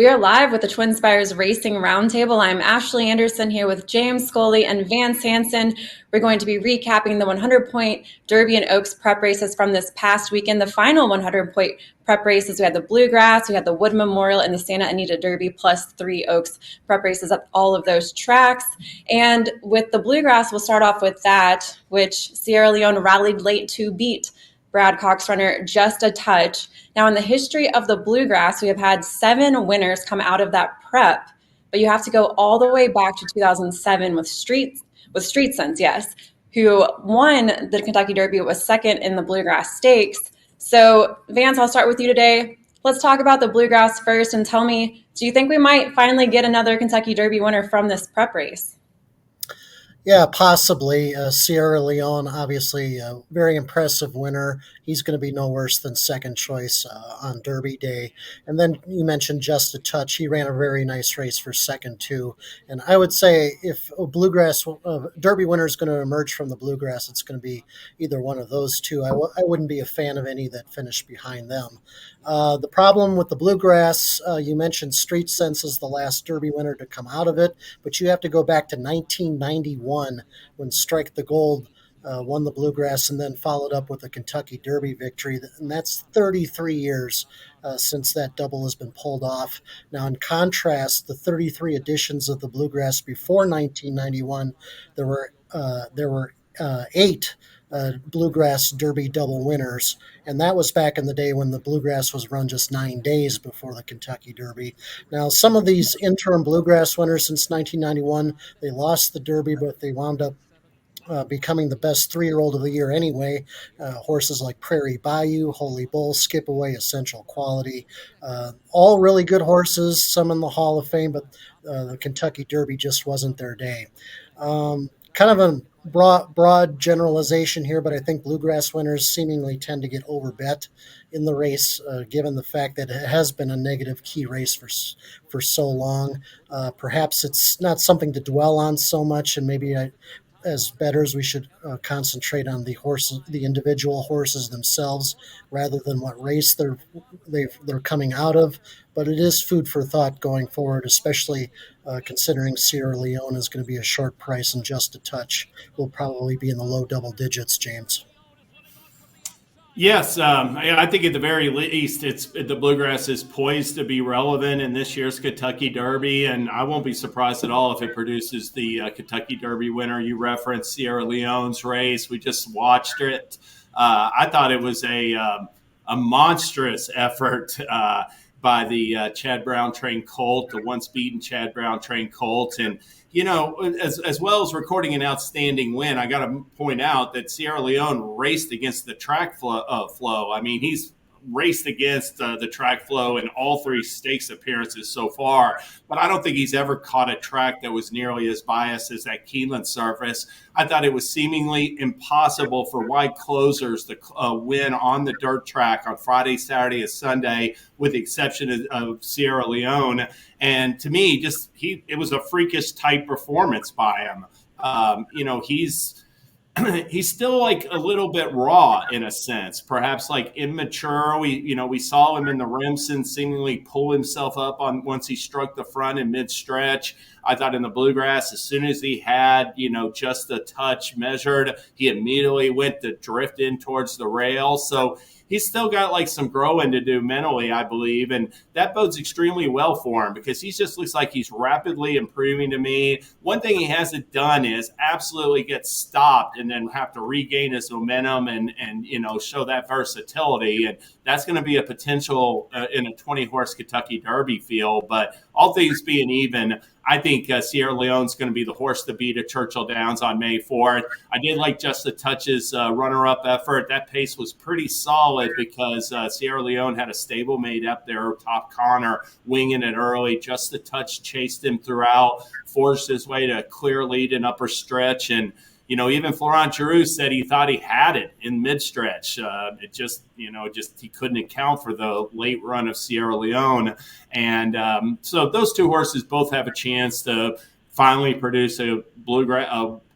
We are live with the TwinSpires Racing Roundtable. I'm Ashley Anderson here with James Scully and Vance Hanson. We're going to be recapping the 100-point Derby and Oaks prep races from this past weekend. The final 100-point prep races, we had the Bluegrass, we had the Wood Memorial, and the Santa Anita Derby, plus 3 Oaks prep races at all of those tracks. And with the Bluegrass, we'll start off with that, which Sierra Leone rallied late to beat Brad Cox runner just a touch. Now, in the history of the Bluegrass, we have had 7 winners come out of that prep, but you have to go all the way back to 2007 with Street Sense, yes, who won the Kentucky Derby, was second in the Bluegrass Stakes. So, Vance, I'll start with you today. Let's talk about the Bluegrass first and tell me, do you think we might finally get another Kentucky Derby winner from this prep race? Yeah, possibly. Sierra Leone, obviously a very impressive winner. He's going to be no worse than second choice on Derby Day. And then you mentioned Just a Touch. He ran a very nice race for second, too. And I would say if a Bluegrass Derby winner is going to emerge from the Bluegrass, it's going to be either one of those two. I wouldn't be a fan of any that finished behind them. The problem with the Bluegrass, you mentioned Street Sense is the last Derby winner to come out of it, but you have to go back to 1991 when Strike the Gold won the Bluegrass and then followed up with a Kentucky Derby victory. And that's 33 years since that double has been pulled off. Now, in contrast, the 33 editions of the Bluegrass before 1991, there were 8 Bluegrass Derby double winners, and that was back in the day when the Bluegrass was run just 9 days before the Kentucky Derby. Now, some of these interim Bluegrass winners since 1991, they lost the Derby, but they wound up becoming the best 3-year-old of the year anyway. Horses like Prairie Bayou, Holy Bull, Skip Away, Essential Quality, all really good horses, some in the Hall of Fame, but the Kentucky Derby just wasn't their day. Kind of a broad generalization here, but I think Bluegrass winners seemingly tend to get overbet in the race, given the fact that it has been a negative key race for so long. Perhaps it's not something to dwell on so much, and maybe as bettors, we should concentrate on the horses, the individual horses themselves, rather than what race they're coming out of. But it is food for thought going forward, especially considering Sierra Leone is going to be a short price and Just a Touch will probably be in the low double digits, James. Yes, I think at the very least, the Bluegrass is poised to be relevant in this year's Kentucky Derby, and I won't be surprised at all if it produces the Kentucky Derby winner. You referenced Sierra Leone's race; we just watched it. I thought it was a monstrous effort by the Chad Brown trained colt, the once beaten Chad Brown trained colt, and as well as recording an outstanding win, I got to point out that Sierra Leone raced against the track flow. I mean, he's raced against the track flow in all 3 stakes appearances so far, but I don't think he's ever caught a track that was nearly as biased as that Keeneland surface. I thought it was seemingly impossible for wide closers to win on the dirt track on Friday, Saturday, and Sunday, with the exception of Sierra Leone. And to me, it was a freakish type performance by him. He's still like a little bit raw in a sense, perhaps like immature. We saw him in the Remsen seemingly pull himself up on once he struck the front in mid stretch. I thought in the Bluegrass, as soon as he had, just a touch measured, he immediately went to drift in towards the rail. So he's still got like some growing to do mentally, I believe. And that bodes extremely well for him because he just looks like he's rapidly improving to me. One thing he hasn't done is absolutely get stopped and then have to regain his momentum and show that versatility. And that's going to be a potential in a 20-horse Kentucky Derby field. But all things being even, I think Sierra Leone's going to be the horse to beat at Churchill Downs on May 4th. I did like Just a Touch's runner-up effort. That pace was pretty solid because Sierra Leone had a stablemate up there, Top Connor, winging it early. Just a Touch chased him throughout, forced his way to a clear lead in upper stretch, and even Florent Giroux said he thought he had it in mid-stretch. He couldn't account for the late run of Sierra Leone. And so those 2 horses both have a chance to finally produce a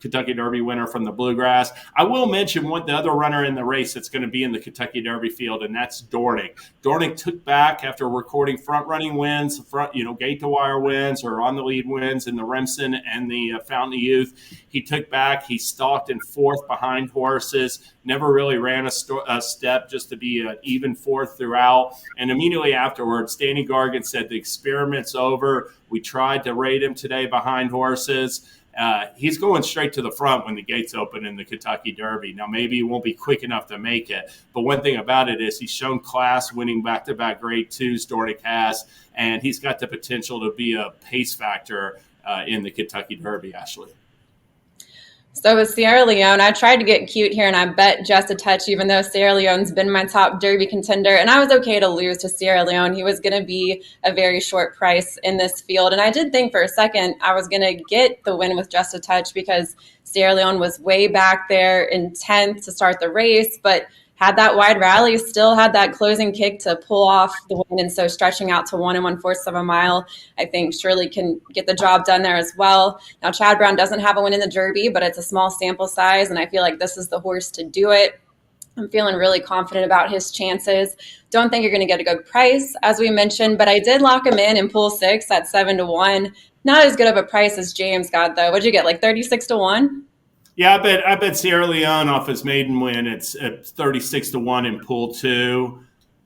Kentucky Derby winner from the Bluegrass. I will mention the other runner in the race that's going to be in the Kentucky Derby field, and that's Dornick. Dornick took back after recording front-running wins, gate-to-wire wins or on-the-lead wins in the Remsen and the Fountain of Youth. He took back. He stalked in fourth behind horses, never really ran a step, just to be an even fourth throughout. And immediately afterwards, Danny Gargan said the experiment's over. We tried to rate him today behind horses. He's going straight to the front when the gates open in the Kentucky Derby. Now, maybe he won't be quick enough to make it, but one thing about it is he's shown class winning back-to-back grade twos, Dornick has, and he's got the potential to be a pace factor in the Kentucky Derby, Ashley. So with Sierra Leone, I tried to get cute here and I bet just a touch, even though Sierra Leone's been my top Derby contender. And I was okay to lose to Sierra Leone. He was going to be a very short price in this field. And I did think for a second I was going to get the win with just a touch because Sierra Leone was way back there in 10th to start the race, but had that wide rally, still had that closing kick to pull off the win. And so stretching out to 1 1/4 of a mile, I think surely can get the job done there as well. Now, Chad Brown doesn't have a win in the Derby, but it's a small sample size, and I feel like this is the horse to do it. I'm feeling really confident about his chances. Don't think you're going to get a good price, as we mentioned, but I did lock him in pool 6 at 7 to 1. Not as good of a price as James got, though. What'd you get, like 36 to 1? Yeah, I bet Sierra Leone off his maiden win. It's at 36 to 1 in pool 2.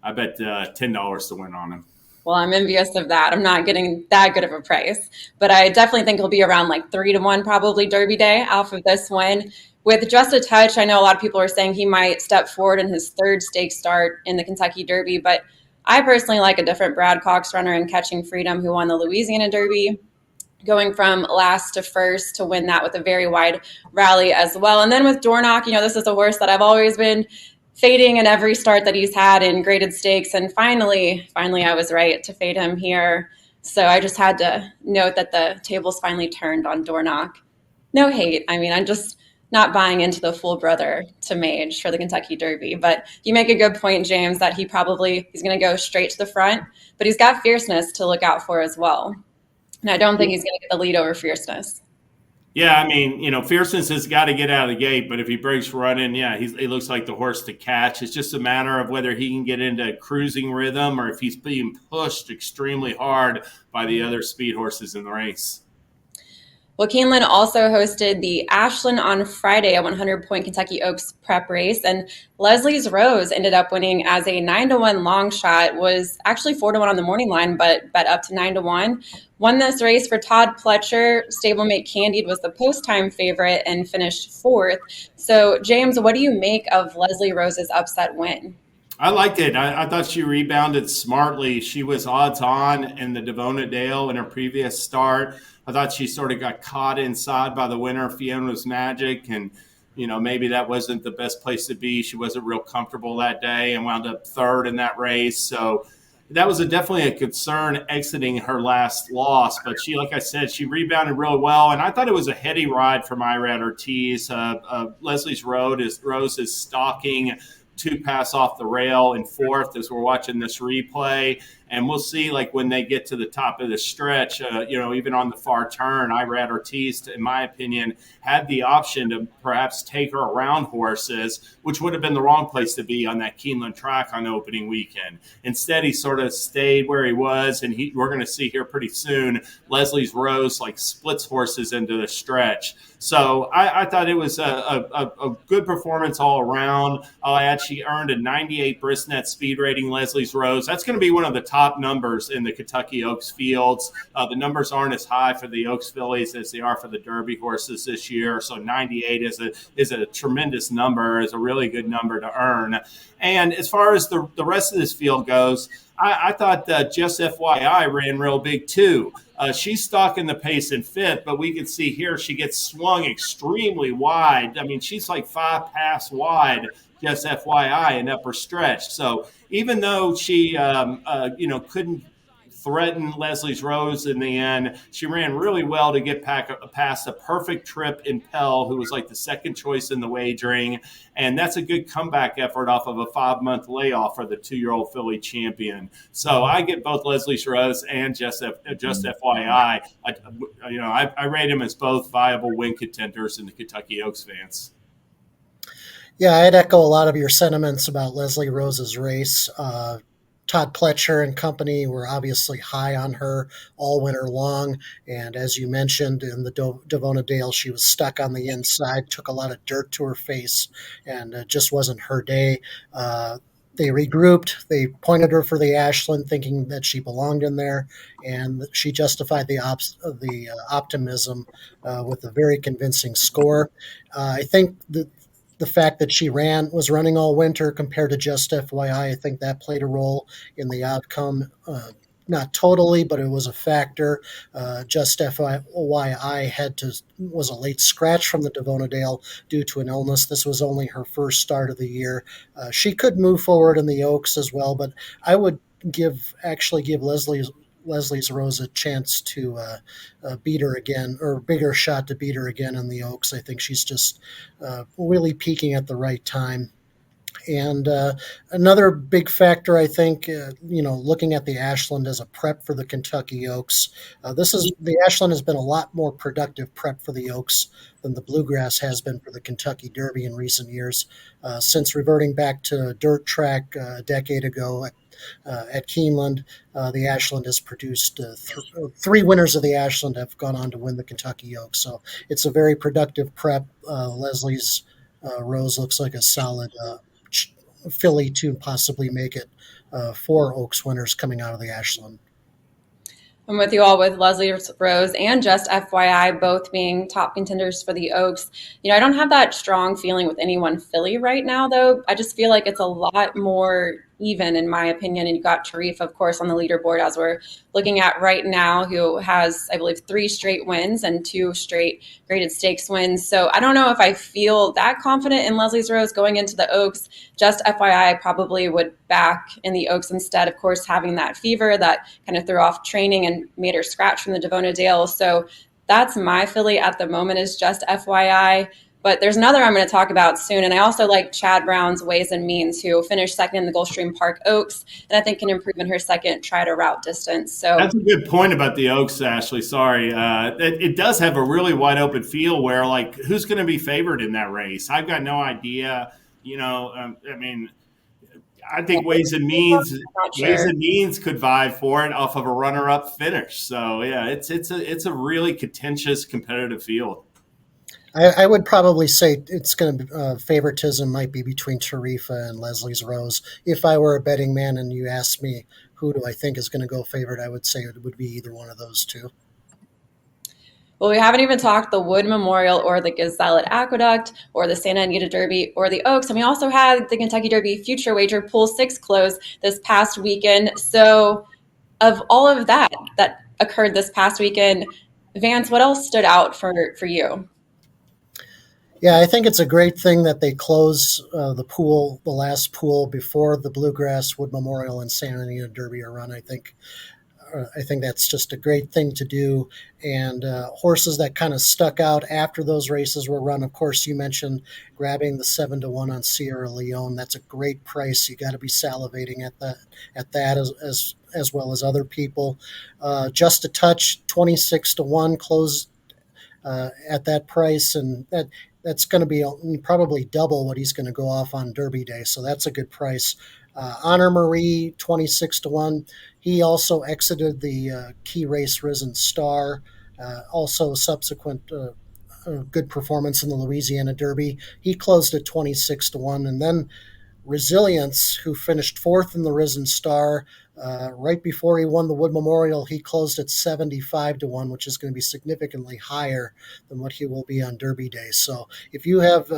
I bet $10 to win on him. Well, I'm envious of that. I'm not getting that good of a price, but I definitely think he'll be around like 3 to 1 probably Derby day off of this win. With just a touch, I know a lot of people are saying he might step forward in his third stakes start in the Kentucky Derby, but I personally like a different Brad Cox runner in Catching Freedom who won the Louisiana Derby, going from last to first to win that with a very wide rally as well. And then with Dornock, this is a horse that I've always been fading in every start that he's had in graded stakes. And finally, I was right to fade him here. So I just had to note that the tables finally turned on Dornock. No hate. I mean, I'm just not buying into the full brother to Mage for the Kentucky Derby. But you make a good point, James, that he's going to go straight to the front, but he's got fierceness to look out for as well. And I don't think he's going to get the lead over fierceness. Yeah, I mean, fierceness has got to get out of the gate, but if he breaks running, yeah, he looks like the horse to catch. It's just a matter of whether he can get into cruising rhythm or if he's being pushed extremely hard by the other speed horses in the race. Well, Keeneland also hosted the Ashland on Friday, a 100-point Kentucky Oaks prep race, and Leslie's Rose ended up winning as a 9 to 1 long shot, was actually 4 to 1 on the morning line, but bet up to 9 to 1. Won this race for Todd Pletcher. Stablemate Candied was the post-time favorite and finished 4th. So, James, what do you make of Leslie Rose's upset win? I liked it. I thought she rebounded smartly. She was odds on in the Devona Dale in her previous start. I thought she sort of got caught inside by the winner, Fiona's Magic, and maybe that wasn't the best place to be. She wasn't real comfortable that day and wound up third in that race. So that was definitely a concern exiting her last loss. But she, like I said, she rebounded really well, and I thought it was a heady ride from Irad Ortiz. Leslie's Rose is stalking 2 pass off the rail in 4th as we're watching this replay. And we'll see, like, when they get to the top of the stretch, even on the far turn, Irad Ortiz, in my opinion, had the option to perhaps take her around horses, which would have been the wrong place to be on that Keeneland track on opening weekend. Instead, he sort of stayed where he was, and we're going to see here pretty soon, Leslie's Rose, like, splits horses into the stretch. So I thought it was a good performance all around. I'll add she earned a 98 Brisnet speed rating, Leslie's Rose. That's going to be one of the top numbers in the Kentucky Oaks fields. The numbers aren't as high for the Oaks fillies as they are for the Derby horses this year. So 98 is a tremendous number, is a really good number to earn. And as far as the rest of this field goes, I thought Just FYI ran real big too. She's stalking the pace in 5th, but we can see here she gets swung extremely wide. I mean, she's like 5 pass wide, Just FYI, in upper stretch. So even though she, couldn't threatened Leslie's Rose in the end. She ran really well to get past a perfect trip in Pell, who was like the second choice in the wagering. And that's a good comeback effort off of a 5-month layoff for the 2-year-old filly champion. So I get both Leslie's Rose and just FYI. I rate them as both viable win contenders in the Kentucky Oaks, Vance. Yeah, I'd echo a lot of your sentiments about Leslie Rose's race. Todd Pletcher and company were obviously high on her all winter long. And as you mentioned, in the Devona Dale, she was stuck on the inside, took a lot of dirt to her face, and it just wasn't her day. They regrouped. They pointed her for the Ashland, thinking that she belonged in there, and she justified the optimism with a very convincing score. I think the fact that she was running all winter compared to Just FYI, I think that played a role in the outcome. Not totally, but it was a factor. Just FYI was a late scratch from the Devona Dale due to an illness. This was only her first start of the year. She could move forward in the Oaks as well, but I would actually give Leslie's Rose a chance to beat her again, or a bigger shot to beat her again in the Oaks. I think she's just really peaking at the right time. And another big factor, I think, looking at the Ashland as a prep for the Kentucky Oaks, the Ashland has been a lot more productive prep for the Oaks than the Bluegrass has been for the Kentucky Derby in recent years. Since reverting back to dirt track a decade ago at Keeneland, the Ashland has produced three winners of the Ashland have gone on to win the Kentucky Oaks. So it's a very productive prep. Leslie's Rose looks like a solid filly to possibly make it 4 Oaks winners coming out of the Ashland. I'm with you all with Leslie Rose and Just FYI, both being top contenders for the Oaks. I don't have that strong feeling with any one filly right now, though. I just feel like it's a lot more even, in my opinion. And you got Tarif, of course, on the leaderboard, as we're looking at right now, who has, I believe, 3 straight wins and 2 straight graded stakes wins. So I don't know if I feel that confident in Leslie's Rose going into the Oaks. Just FYI, I probably would back in the Oaks instead, of course, having that fever that kind of threw off training and made her scratch from the Devona Dale. So that's my filly at the moment, is Just FYI. But there's another I'm going to talk about soon. And I also like Chad Brown's Ways and Means, who finished second in the Gulfstream Park Oaks, and I think can improve in her second try to route distance. So that's a good point about the Oaks, Ashley. Sorry. It does have a really wide open field where, like, who's going to be favored in that race? I've got no idea. I think Ways and Means could vie for it off of a runner-up finish. So yeah, it's a really contentious, competitive field. I would probably say it's going to favoritism might be between Tarifa and Leslie's Rose. If I were a betting man and you asked me who do I think is going to go favorite, I would say it would be either one of those two. Well, we haven't even talked the Wood Memorial or the Gazelle at Aqueduct or the Santa Anita Derby or the Oaks. And we also had the Kentucky Derby Future Wager Pool 6 close this past weekend. So of all of that occurred this past weekend, Vance, what else stood out for you? Yeah, I think it's a great thing that they close the last pool before the Bluegrass, Wood Memorial, and Santa Anita Derby are run. I think that's just a great thing to do. And horses that kind of stuck out after those races were run. Of course, you mentioned grabbing the 7-1 on Sierra Leone. That's a great price. You got to be salivating at that as well as other people. Just a Touch, 26-1 closed at that price, and that's going to be probably double what he's going to go off on Derby Day. So that's a good price. Honor Marie, 26-1. He also exited the key race Risen Star. Also subsequent good performance in the Louisiana Derby. He closed at 26-1. And then Resilience, who finished 4th in the Risen Star, right before he won the Wood Memorial, he closed at 75-1, which is going to be significantly higher than what he will be on Derby Day. So if you have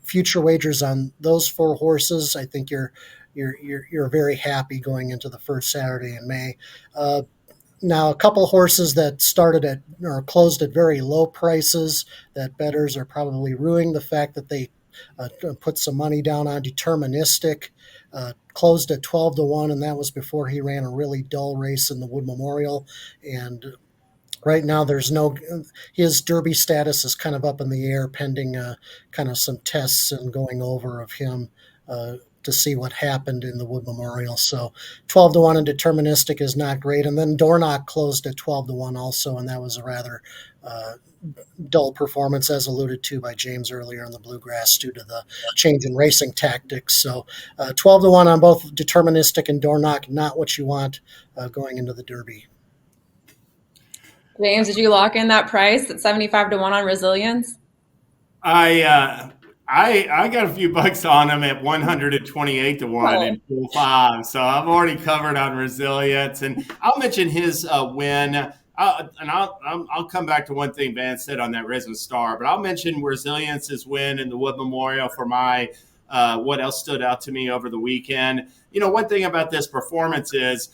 future wagers on those 4 horses, I think you're very happy going into the first Saturday in May. Now, a couple horses that started at or closed at very low prices that bettors are probably ruining the fact that they put some money down on Deterministic. Closed at 12-1, and that was before he ran a really dull race in the Wood Memorial. And right now, his Derby status is kind of up in the air, pending kind of some tests and going over of him to see what happened in the Wood Memorial. So 12-1 and Deterministic is not great. And then Dornoch closed at 12-1 also, and that was a rather dull performance, as alluded to by James earlier in the Bluegrass, due to the change in racing tactics. So 12-1 on both Deterministic and Dornoch, not what you want going into the Derby. James, did you lock in that price at 75-1 on Resilience? I got a few bucks on him at 128-1 in pool 5, so I've already covered on Resilience, and I'll mention his win. I'll come back to one thing Vance said on that Risen Star, but I'll mention Resilience's win in the Wood Memorial for my what else stood out to me over the weekend. One thing about this performance is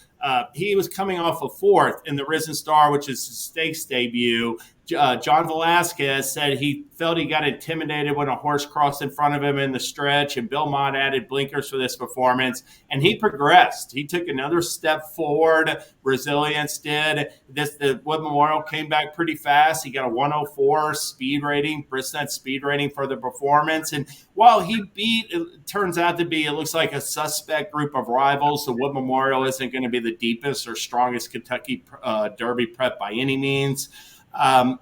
he was coming off a 4th in the Risen Star, which is his stakes debut. John Velasquez said he felt he got intimidated when a horse crossed in front of him in the stretch, and Bill Mott added blinkers for this performance, and he progressed. He took another step forward. Resilience did. The Wood Memorial came back pretty fast. He got a 104 speed rating, Bristnet speed rating for the performance, and while he beat, it turns out to be, it looks like a suspect group of rivals. The Wood Memorial isn't going to be the deepest or strongest Kentucky Derby prep by any means.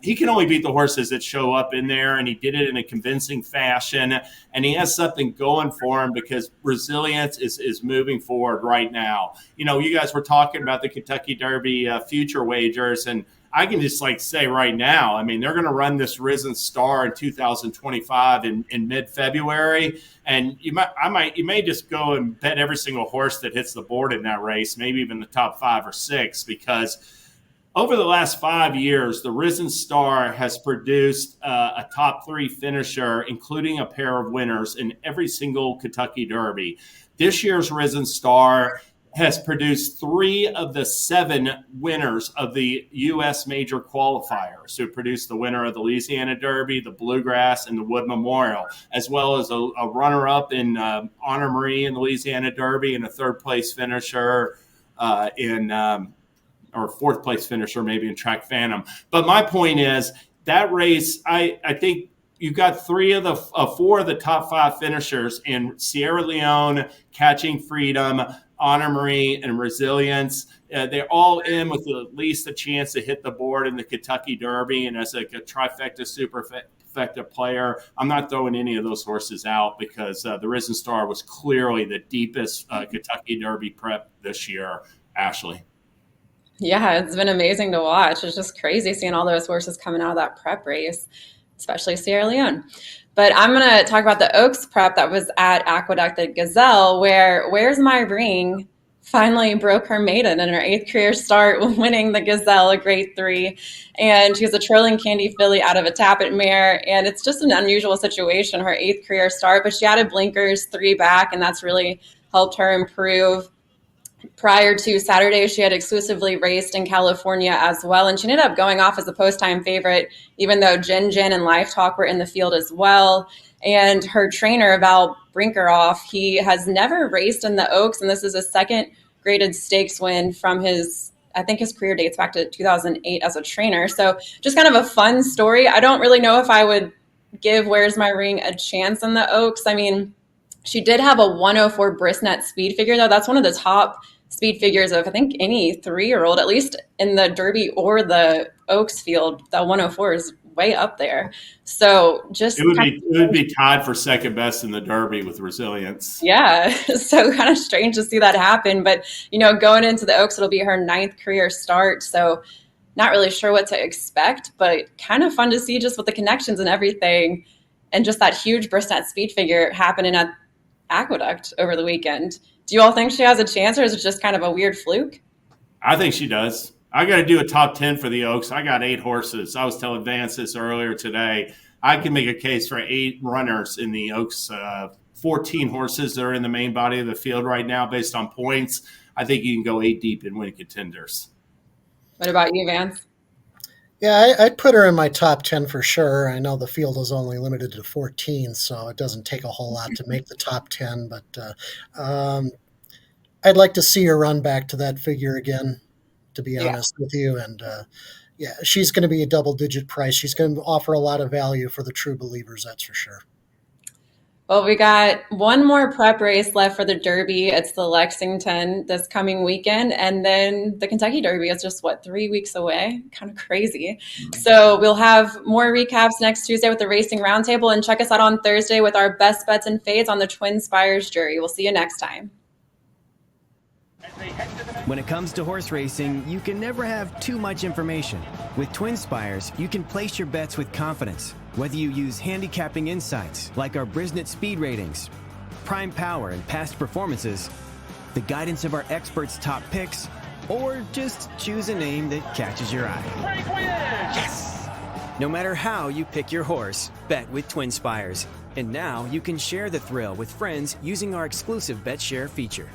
He can only beat the horses that show up in there, and he did it in a convincing fashion, and he has something going for him because Resilience is moving forward right now. You guys were talking about the Kentucky Derby future wagers, and I can just say right now, I mean, they're going to run this Risen Star in 2025 in mid-February, and you may just go and bet every single horse that hits the board in that race, maybe even the top 5 or 6, because over the last 5 years, the Risen Star has produced a top 3 finisher, including a pair of winners in every single Kentucky Derby. This year's Risen Star has produced 3 of the 7 winners of the U.S. major qualifiers, who produced the winner of the Louisiana Derby, the Bluegrass, and the Wood Memorial, as well as a runner-up in Honor Marie in the Louisiana Derby and a third-place finisher or 4th place finisher maybe in Track Phantom. But my point is that race, I think you got 4 of the top 5 finishers in Sierra Leone, Catching Freedom, Honor Marie, and Resilience. They're all in with at least a chance to hit the board in the Kentucky Derby. And as a trifecta superfecta player, I'm not throwing any of those horses out because the Risen Star was clearly the deepest Kentucky Derby prep this year. Ashley. Yeah, it's been amazing to watch. It's just crazy seeing all those horses coming out of that prep race, especially Sierra Leone. But I'm going to talk about the Oaks prep that was at Aqueduct at Gazelle, where Where's My Ring finally broke her maiden in her 8th career start, winning the Gazelle, a grade 3. And she was a trailing Candy filly out of a Tappet mare. And it's just an unusual situation, her 8th career start, but she added blinkers 3 back, and that's really helped her improve. Prior to Saturday, she had exclusively raced in California as well, and she ended up going off as a post-time favorite, even though Jin and Life Talk were in the field as well. And her trainer, Val Brinkeroff, he has never raced in the Oaks, and this is a 2nd graded stakes win from his career dates back to 2008 as a trainer. So just kind of a fun story. I don't really know if I would give Where's My Ring a chance in the Oaks. I mean, she did have a 104 Bristnet speed figure, though. That's one of the top speed figures of, I think, any 3-year-old, at least in the Derby or the Oaks field. The 104 is way up there. So just it would be tied for 2nd best in the Derby with Resilience. Yeah, so kind of strange to see that happen. But, going into the Oaks, it'll be her 9th career start. So not really sure what to expect, but kind of fun to see just with the connections and everything, and just that huge Bristnet speed figure happening at Aqueduct over the weekend. Do you all think she has a chance, or is it just kind of a weird fluke? I think she does. I got to do a top 10 for the Oaks. I got 8 horses. I was telling Vance this earlier today. I can make a case for 8 runners in the Oaks. 14 horses that are in the main body of the field right now based on points. I think you can go 8 deep and win contenders. What about you, Vance? Yeah, I'd put her in my top 10 for sure. I know the field is only limited to 14, so it doesn't take a whole lot to make the top 10, but I'd like to see her run back to that figure again, to be Yeah. honest with you. And yeah, she's going to be a double-digit price. She's going to offer a lot of value for the true believers, that's for sure. Well, we got one more prep race left for the Derby. It's the Lexington this coming weekend. And then the Kentucky Derby is just, 3 weeks away? Kind of crazy. So we'll have more recaps next Tuesday with the Racing Roundtable. And check us out on Thursday with our best bets and fades on the TwinSpires jury. We'll see you next time. When it comes to horse racing, you can never have too much information. With TwinSpires, you can place your bets with confidence. Whether you use handicapping insights like our Brisnet speed ratings, prime power and past performances, the guidance of our experts' top picks, or just choose a name that catches your eye. Yes! No matter how you pick your horse, bet with TwinSpires. And now you can share the thrill with friends using our exclusive Bet Share feature.